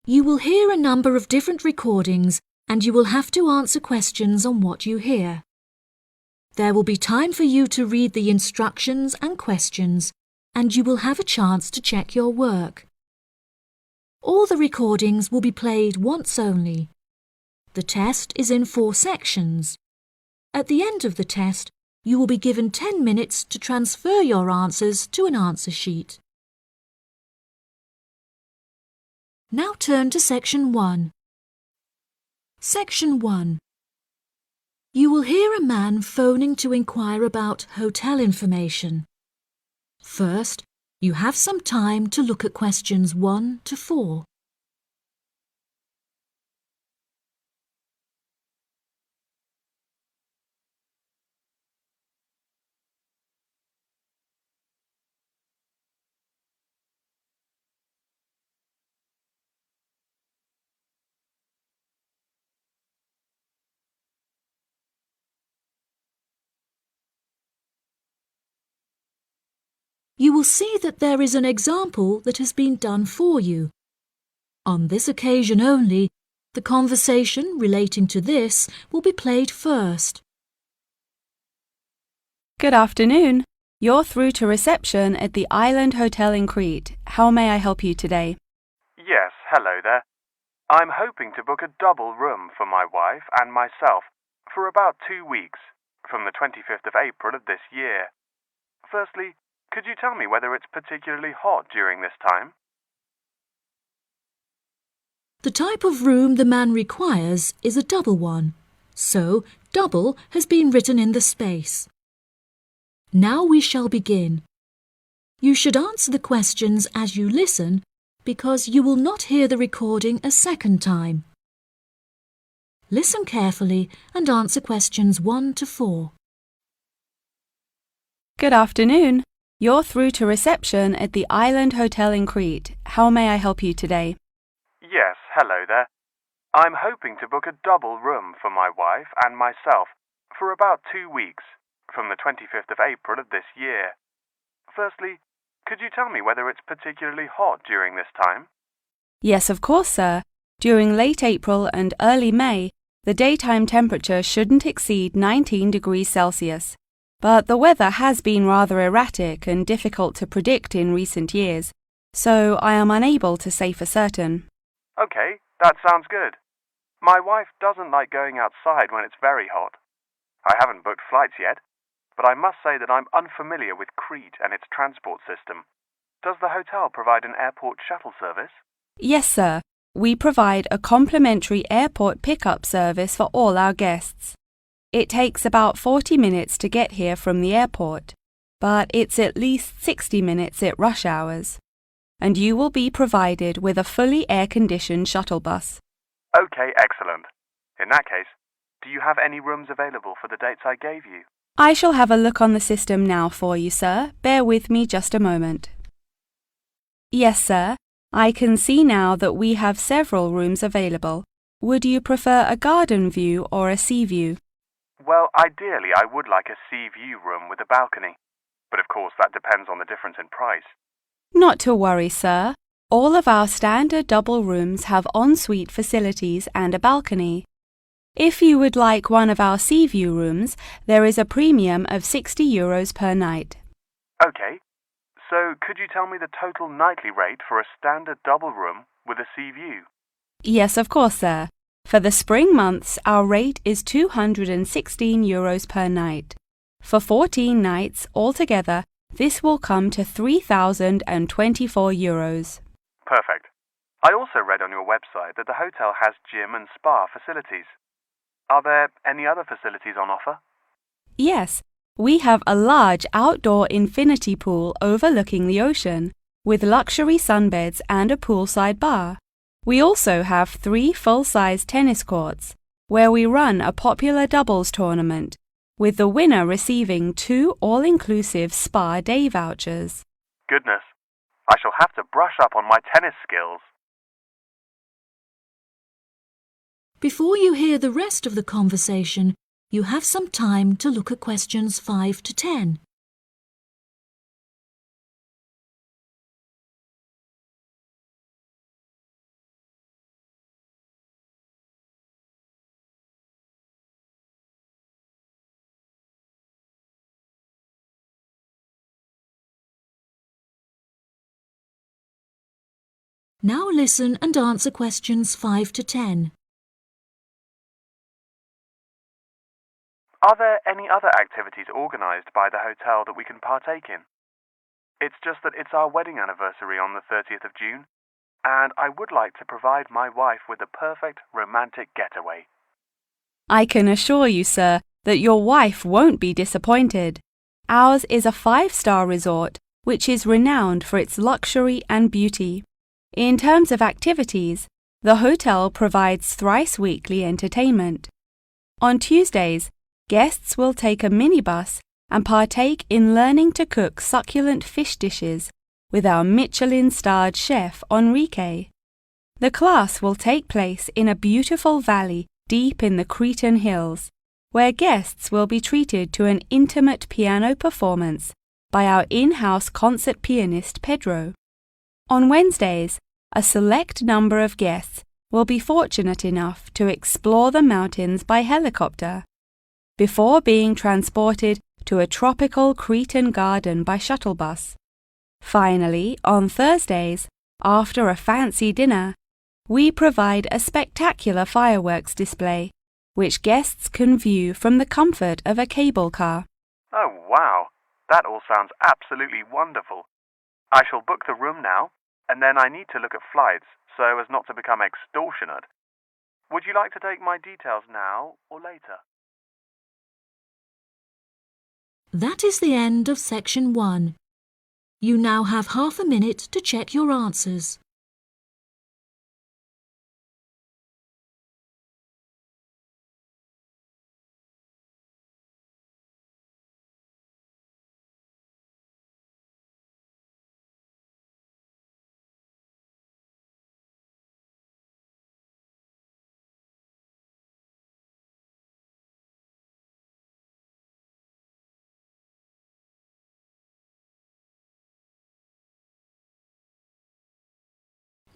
You will hear a number of different recordings and you will have to answer questions on what you hear. There will be time for you to read the instructions and questions, and you will have a chance to check your work. All the recordings will be played once only. The test is in 4 sections. At the end of the test, you will be given 10 minutes to transfer your answers to an answer sheet. Now turn to Section 1. Section 1. You will hear a man phoning to inquire about hotel information. First, you have some time to look at questions 1 to 4. You will see that there is an example that has been done for you. On this occasion only, the conversation relating to this will be played first. Good afternoon. You're through to reception at the Island Hotel in Crete. How may I help you today? Yes, hello there. I'm hoping to book a double room for my wife and myself for about 2 weeks, from the 25th of April of this year. Firstly, could you tell me whether it's particularly hot during this time? The type of room the man requires is a double one, so double has been written in the space. Now we shall begin. You should answer the questions as you listen because you will not hear the recording a second time. Listen carefully and answer questions 1 to 4. Good afternoon. You're through to reception at the Island Hotel in Crete. How may I help you today? Yes, hello there. I'm hoping to book a double room for my wife and myself for about 2 weeks, from the 25th of April of this year. Firstly, could you tell me whether it's particularly hot during this time? Yes, of course, sir. During late April and early May, the daytime temperature shouldn't exceed 19 degrees Celsius. But the weather has been rather erratic and difficult to predict in recent years, so I am unable to say for certain. Okay, that sounds good. My wife doesn't like going outside when it's very hot. I haven't booked flights yet, but I must say that I'm unfamiliar with Crete and its transport system. Does the hotel provide an airport shuttle service? Yes, sir. We provide a complimentary airport pickup service for all our guests. It takes about 40 minutes to get here from the airport, but it's at least 60 minutes at rush hours. And you will be provided with a fully air-conditioned shuttle bus. Okay, excellent. In that case, do you have any rooms available for the dates I gave you? I shall have a look on the system now for you, sir. Bear with me just a moment. Yes, sir. I can see now that we have several rooms available. Would you prefer a garden view or a sea view? Well, ideally I would like a sea view room with a balcony, but of course that depends on the difference in price. Not to worry, sir. All of our standard double rooms have ensuite facilities and a balcony. If you would like one of our sea view rooms, there is a premium of €60 per night. Okay, so could you tell me the total nightly rate for a standard double room with a sea view? Yes, of course, sir. For the spring months, our rate is €216 per night. For 14 nights altogether, this will come to €3,024. Perfect. I also read on your website that the hotel has gym and spa facilities. Are there any other facilities on offer? Yes, we have a large outdoor infinity pool overlooking the ocean, with luxury sunbeds and a poolside bar. We also have 3 full-size tennis courts, where we run a popular doubles tournament, with the winner receiving 2 all-inclusive spa day vouchers. Goodness, I shall have to brush up on my tennis skills. Before you hear the rest of the conversation, you have some time to look at questions 5 to 10. Now listen and answer questions 5 to 10. Are there any other activities organised by the hotel that we can partake in? It's just that it's our wedding anniversary on the 30th of June, and I would like to provide my wife with a perfect romantic getaway. I can assure you, sir, that your wife won't be disappointed. Ours is a 5-star resort which is renowned for its luxury and beauty. In terms of activities, the hotel provides thrice-weekly entertainment. On Tuesdays, guests will take a minibus and partake in learning to cook succulent fish dishes with our Michelin-starred chef Enrique. The class will take place in a beautiful valley deep in the Cretan hills, where guests will be treated to an intimate piano performance by our in-house concert pianist Pedro. On Wednesdays, a select number of guests will be fortunate enough to explore the mountains by helicopter, before being transported to a tropical Cretan garden by shuttle bus. Finally, on Thursdays, after a fancy dinner, we provide a spectacular fireworks display, which guests can view from the comfort of a cable car. Oh, wow! That all sounds absolutely wonderful. I shall book the room now, and then I need to look at flights so as not to become extortionate. Would you like to take my details now or later? That is the end of section 1. You now have half a minute to check your answers.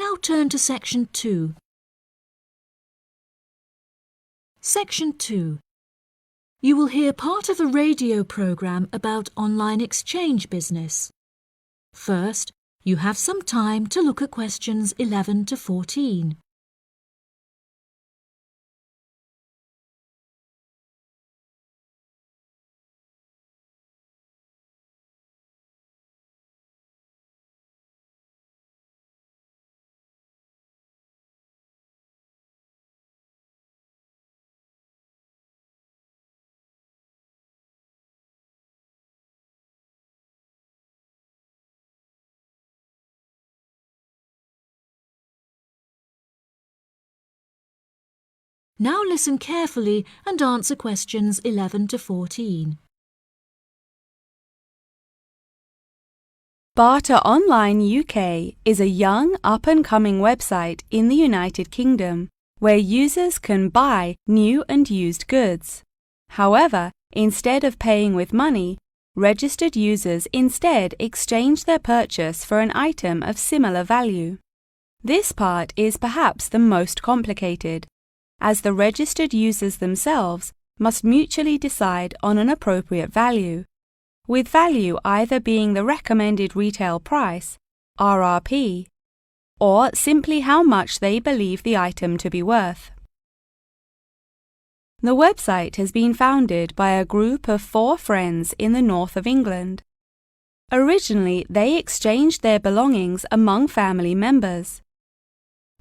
Now turn to section 2. Section 2. You will hear part of a radio program about online exchange business. First, you have some time to look at questions 11 to 14. Now listen carefully and answer questions 11 to 14. Barter Online UK is a young, up-and-coming website in the United Kingdom where users can buy new and used goods. However, instead of paying with money, registered users instead exchange their purchase for an item of similar value. This part is perhaps the most complicated, as the registered users themselves must mutually decide on an appropriate value, with value either being the recommended retail price, RRP, or simply how much they believe the item to be worth. The website has been founded by a group of 4 friends in the north of England. Originally, they exchanged their belongings among family members.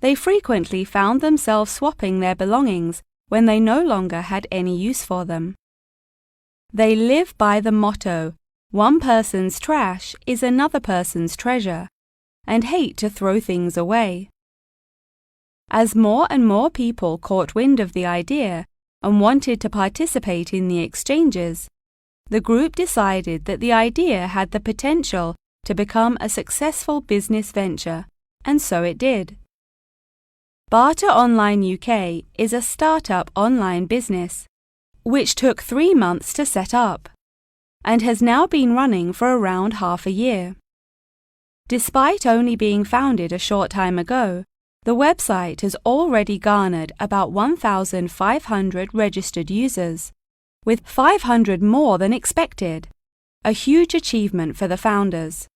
They frequently found themselves swapping their belongings when they no longer had any use for them. They live by the motto, "One person's trash is another person's treasure," and hate to throw things away. As more and more people caught wind of the idea and wanted to participate in the exchanges, the group decided that the idea had the potential to become a successful business venture, and so it did. Barter Online UK is a startup online business, which took 3 months to set up, and has now been running for around half a year. Despite only being founded a short time ago, the website has already garnered about 1,500 registered users, with 500 more than expected, a huge achievement for the founders.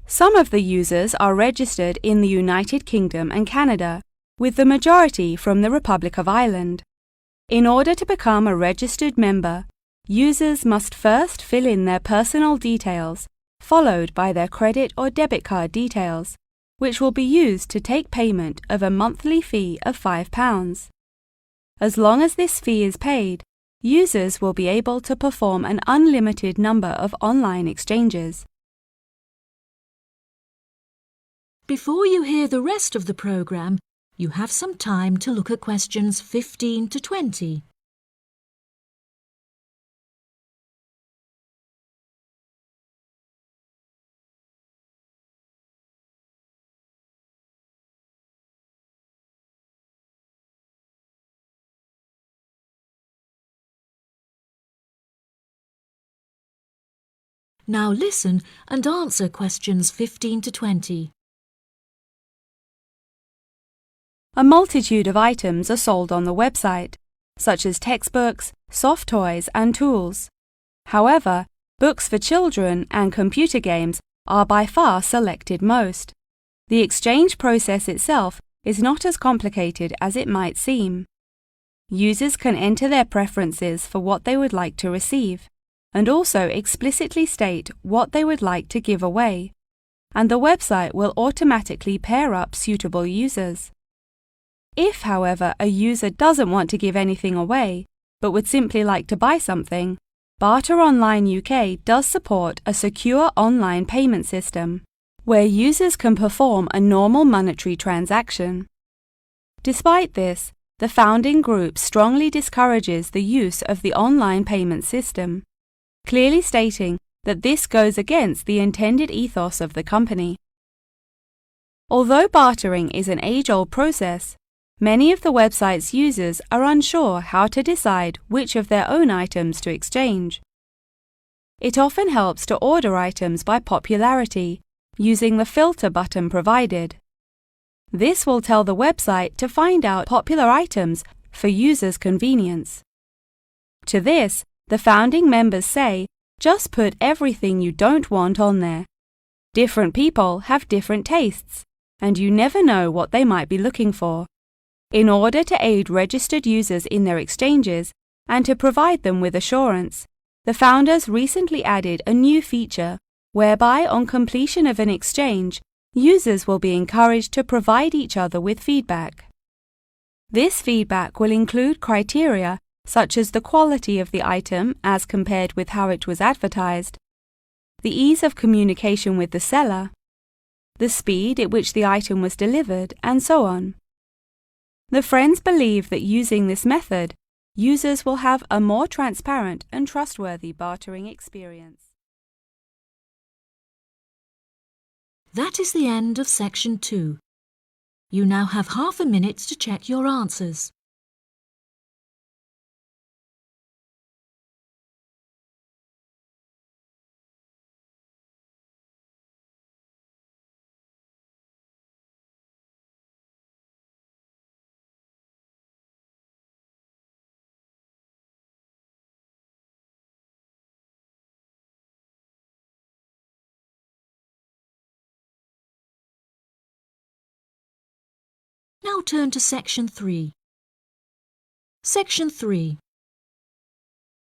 Some of the users are registered in the United Kingdom and Canada, with the majority from the Republic of Ireland. In order to become a registered member, users must first fill in their personal details, followed by their credit or debit card details, which will be used to take payment of a monthly fee of £5. As long as this fee is paid, users will be able to perform an unlimited number of online exchanges. Before you hear the rest of the programme, you have some time to look at questions 15 to 20. Now listen and answer questions 15 to 20. A multitude of items are sold on the website, such as textbooks, soft toys and tools. However, books for children and computer games are by far selected most. The exchange process itself is not as complicated as it might seem. Users can enter their preferences for what they would like to receive, and also explicitly state what they would like to give away, and the website will automatically pair up suitable users. If, however, a user doesn't want to give anything away, but would simply like to buy something, Barter Online UK does support a secure online payment system, where users can perform a normal monetary transaction. Despite this, the founding group strongly discourages the use of the online payment system, clearly stating that this goes against the intended ethos of the company. Although bartering is an age-old process, many of the website's users are unsure how to decide which of their own items to exchange. It often helps to order items by popularity, using the filter button provided. This will tell the website to find out popular items for users' convenience. To this, the founding members say, just put everything you don't want on there. Different people have different tastes, and you never know what they might be looking for. In order to aid registered users in their exchanges and to provide them with assurance, the founders recently added a new feature whereby on completion of an exchange, users will be encouraged to provide each other with feedback. This feedback will include criteria such as the quality of the item as compared with how it was advertised, the ease of communication with the seller, the speed at which the item was delivered, and so on. The friends believe that using this method, users will have a more transparent and trustworthy bartering experience. That is the end of section 2. You now have half a minute to check your answers. Now turn to section 3. Section 3.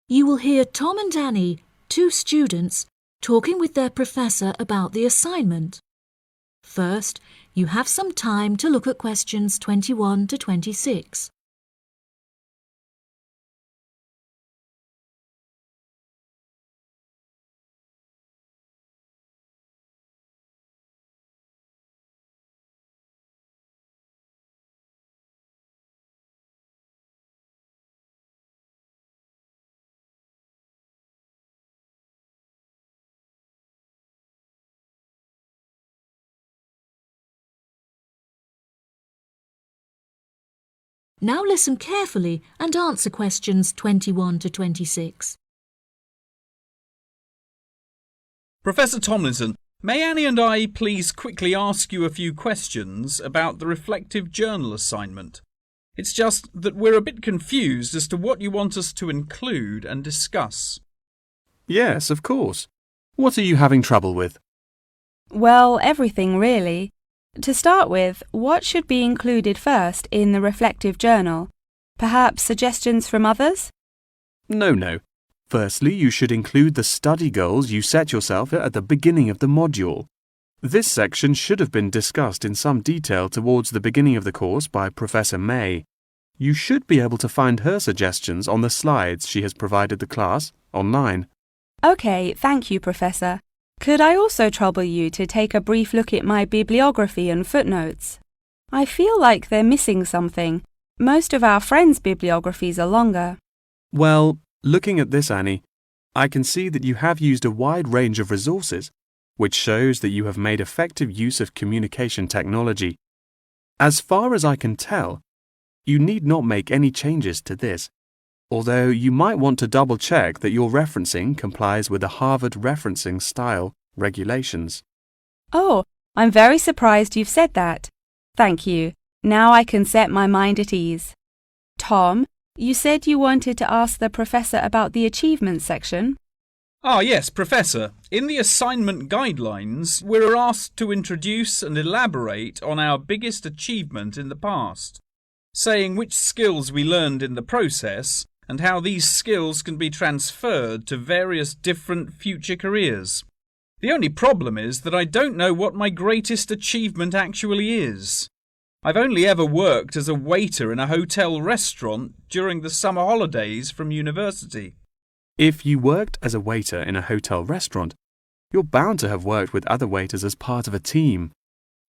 You will hear Tom and Annie, two students, talking with their professor about the assignment. First, you have some time to look at questions 21 to 26. Now listen carefully and answer questions 21 to 26. Professor Tomlinson, may Annie and I please quickly ask you a few questions about the reflective journal assignment? It's just that we're a bit confused as to what you want us to include and discuss. Yes, of course. What are you having trouble with? Well, everything really. To start with, what should be included first in the reflective journal? Perhaps suggestions from others? No. Firstly, you should include the study goals you set yourself at the beginning of the module. This section should have been discussed in some detail towards the beginning of the course by Professor May. You should be able to find her suggestions on the slides she has provided the class online. OK, thank you, Professor. Could I also trouble you to take a brief look at my bibliography and footnotes? I feel like they're missing something. Most of our friends' bibliographies are longer. Well, looking at this, Annie, I can see that you have used a wide range of resources, which shows that you have made effective use of communication technology. As far as I can tell, you need not make any changes to this, although you might want to double-check that your referencing complies with the Harvard Referencing Style regulations. Oh, I'm very surprised you've said that. Thank you. Now I can set my mind at ease. Tom, you said you wanted to ask the professor about the achievements section. Yes, Professor. In the assignment guidelines, we're asked to introduce and elaborate on our biggest achievement in the past, saying which skills we learned in the process and how these skills can be transferred to various different future careers. The only problem is that I don't know what my greatest achievement actually is. I've only ever worked as a waiter in a hotel restaurant during the summer holidays from university. If you worked as a waiter in a hotel restaurant, you're bound to have worked with other waiters as part of a team.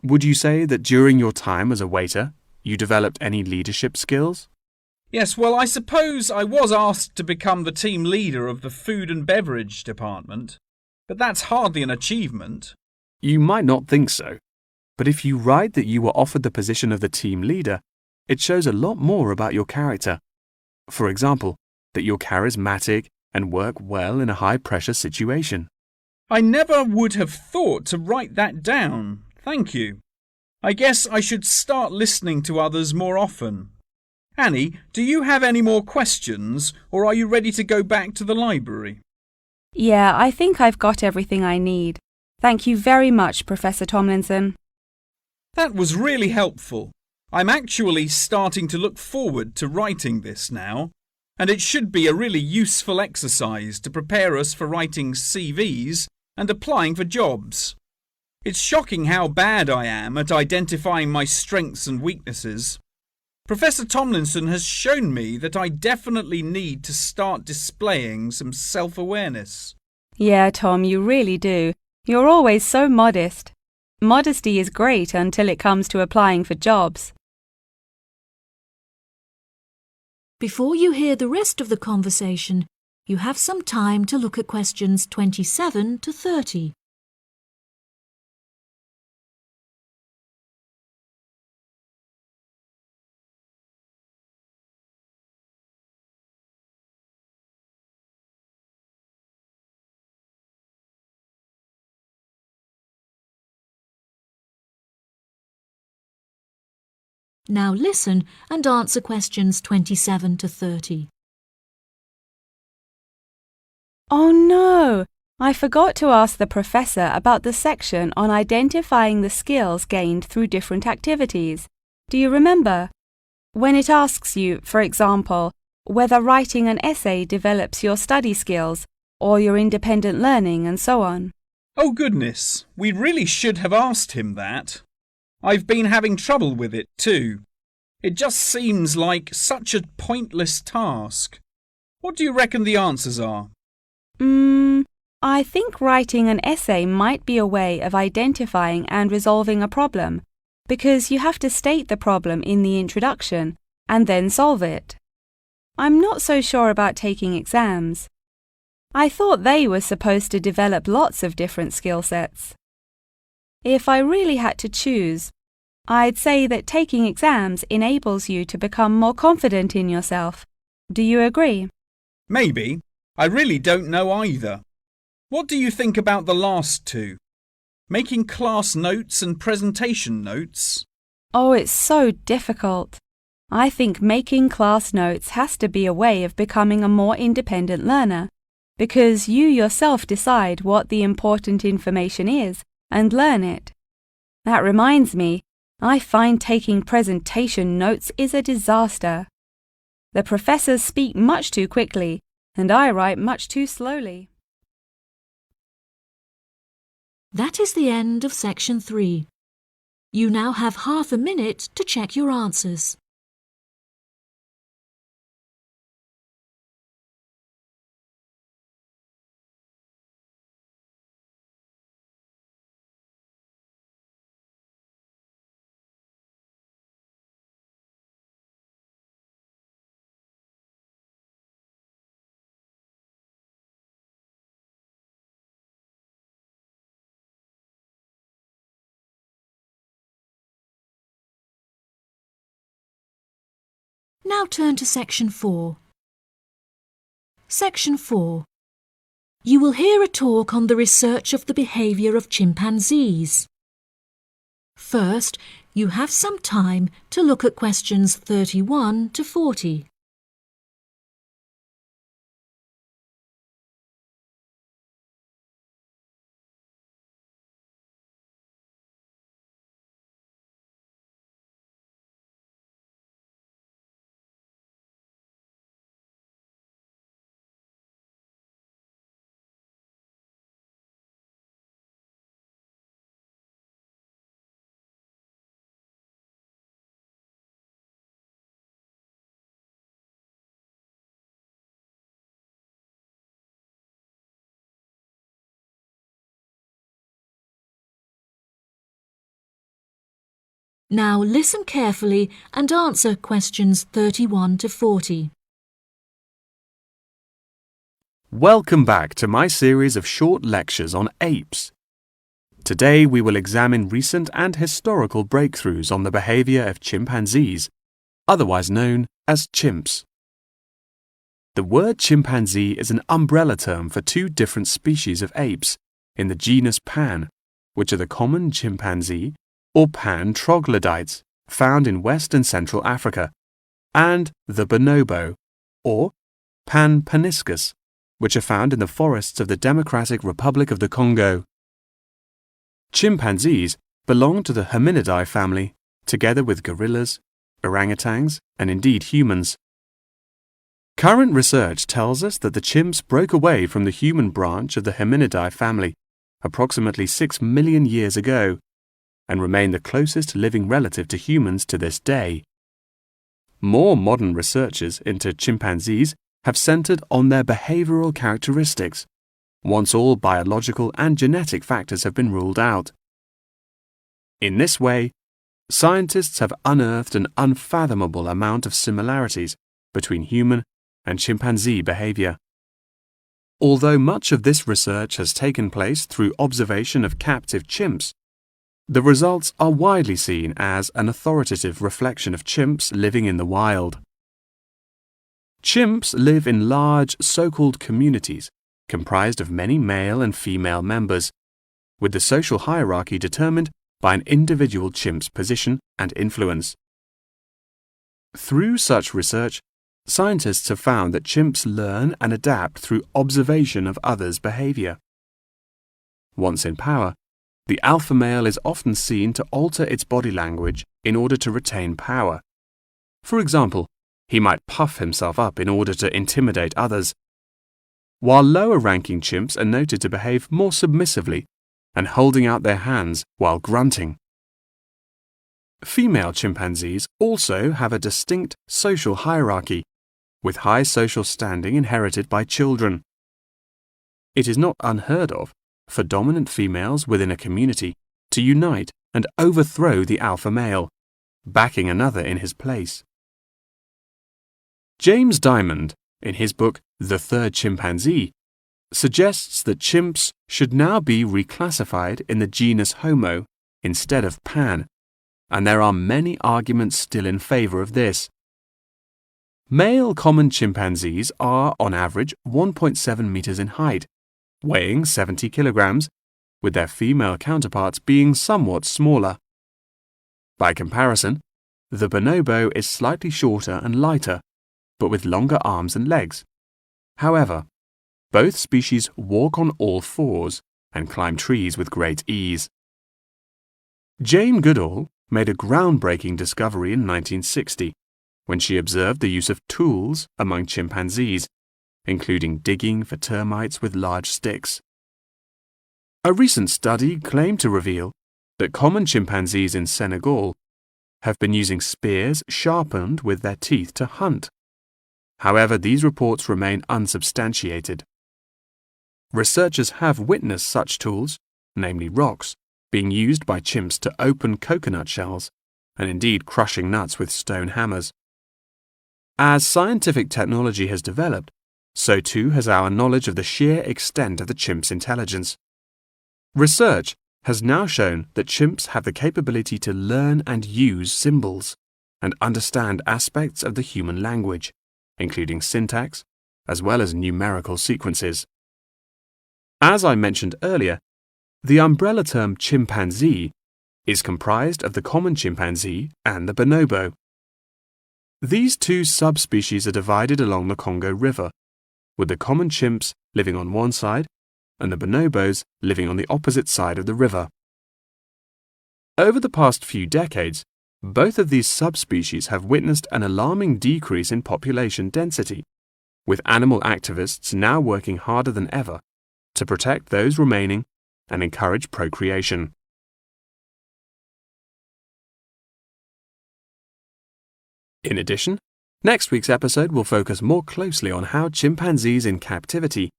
Would you say that during your time as a waiter, you developed any leadership skills? Yes, well, I suppose I was asked to become the team leader of the food and beverage department, but that's hardly an achievement. You might not think so, but if you write that you were offered the position of the team leader, it shows a lot more about your character. For example, that you're charismatic and work well in a high-pressure situation. I never would have thought to write that down. Thank you. I guess I should start listening to others more often. Annie, do you have any more questions, or are you ready to go back to the library? Yeah, I think I've got everything I need. Thank you very much, Professor Tomlinson. That was really helpful. I'm actually starting to look forward to writing this now, and it should be a really useful exercise to prepare us for writing CVs and applying for jobs. It's shocking how bad I am at identifying my strengths and weaknesses. Professor Tomlinson has shown me that I definitely need to start displaying some self-awareness. Yeah, Tom, you really do. You're always so modest. Modesty is great until it comes to applying for jobs. Before you hear the rest of the conversation, you have some time to look at questions 27 to 30. Now listen and answer questions 27 to 30. Oh no! I forgot to ask the professor about the section on identifying the skills gained through different activities. Do you remember? When it asks you, for example, whether writing an essay develops your study skills or your independent learning and so on. Oh goodness, we really should have asked him that. I've been having trouble with it too. It just seems like such a pointless task. What do you reckon the answers are? I think writing an essay might be a way of identifying and resolving a problem, because you have to state the problem in the introduction and then solve it. I'm not so sure about taking exams. I thought they were supposed to develop lots of different skill sets. If I really had to choose, I'd say that taking exams enables you to become more confident in yourself. Do you agree? Maybe. I really don't know either. What do you think about the last two? Making class notes and presentation notes? Oh, it's so difficult. I think making class notes has to be a way of becoming a more independent learner, because you yourself decide what the important information is and learn it. That reminds me, I find taking presentation notes is a disaster. The professors speak much too quickly, and I write much too slowly. That is the end of section 3. You now have half a minute to check your answers. Now turn to section 4. Section 4. You will hear a talk on the research of the behaviour of chimpanzees. First, you have some time to look at questions 31 to 40. Now listen carefully and answer questions 31 to 40. Welcome back to my series of short lectures on apes. Today we will examine recent and historical breakthroughs on the behaviour of chimpanzees, otherwise known as chimps. The word chimpanzee is an umbrella term for two different species of apes in the genus Pan, which are the common chimpanzee or Pan troglodytes found in West and Central Africa, and the bonobo or Pan paniscus, which are found in the forests of the Democratic Republic of the Congo. Chimpanzees belong to the Hominidae family, together with gorillas, orangutans, and indeed humans. Current research tells us that the chimps broke away from the human branch of the Hominidae family approximately 6 million years ago and remain the closest living relative to humans to this day. More modern researches into chimpanzees have centered on their behavioral characteristics, once all biological and genetic factors have been ruled out. In this way, scientists have unearthed an unfathomable amount of similarities between human and chimpanzee behavior. Although much of this research has taken place through observation of captive chimps, the results are widely seen as an authoritative reflection of chimps living in the wild. Chimps live in large so-called communities comprised of many male and female members, with the social hierarchy determined by an individual chimp's position and influence. Through such research, scientists have found that chimps learn and adapt through observation of others' behavior. Once in power, the alpha male is often seen to alter its body language in order to retain power. For example, he might puff himself up in order to intimidate others, while lower-ranking chimps are noted to behave more submissively and holding out their hands while grunting. Female chimpanzees also have a distinct social hierarchy, with high social standing inherited by children. It is not unheard of for dominant females within a community to unite and overthrow the alpha male, backing another in his place. James Diamond, in his book The Third Chimpanzee, suggests that chimps should now be reclassified in the genus Homo instead of Pan, and there are many arguments still in favor of this. Male common chimpanzees are, on average, 1.7 meters in height, weighing 70 kilograms, with their female counterparts being somewhat smaller. By comparison, the bonobo is slightly shorter and lighter, but with longer arms and legs. However, both species walk on all fours and climb trees with great ease. Jane Goodall made a groundbreaking discovery in 1960 when she observed the use of tools among chimpanzees, including digging for termites with large sticks. A recent study claimed to reveal that common chimpanzees in Senegal have been using spears sharpened with their teeth to hunt. However, these reports remain unsubstantiated. Researchers have witnessed such tools, namely rocks, being used by chimps to open coconut shells, and indeed crushing nuts with stone hammers. As scientific technology has developed, so too has our knowledge of the sheer extent of the chimp's intelligence. Research has now shown that chimps have the capability to learn and use symbols and understand aspects of the human language, including syntax, as well as numerical sequences. As I mentioned earlier, the umbrella term chimpanzee is comprised of the common chimpanzee and the bonobo. These two subspecies are divided along the Congo River, with the common chimps living on one side and the bonobos living on the opposite side of the river. Over the past few decades, both of these subspecies have witnessed an alarming decrease in population density, with animal activists now working harder than ever to protect those remaining and encourage procreation. In addition, next week's episode will focus more closely on how chimpanzees in captivity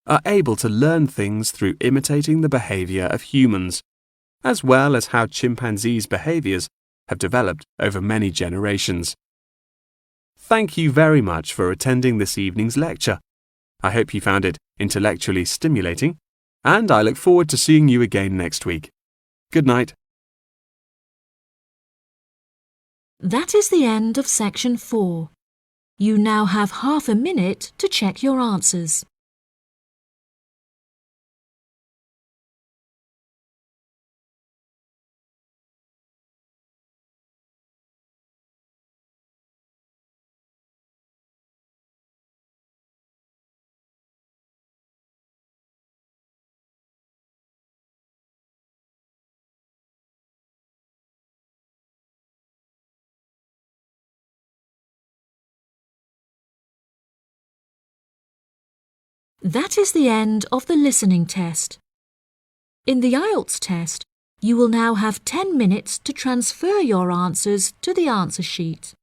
are able to learn things through imitating the behavior of humans, as well as how chimpanzees' behaviors have developed over many generations. Thank you very much for attending this evening's lecture. I hope you found it intellectually stimulating, and I look forward to seeing you again next week. Good night. That is the end of section 4. You now have half a minute to check your answers. That is the end of the listening test. In the IELTS test, you will now have 10 minutes to transfer your answers to the answer sheet.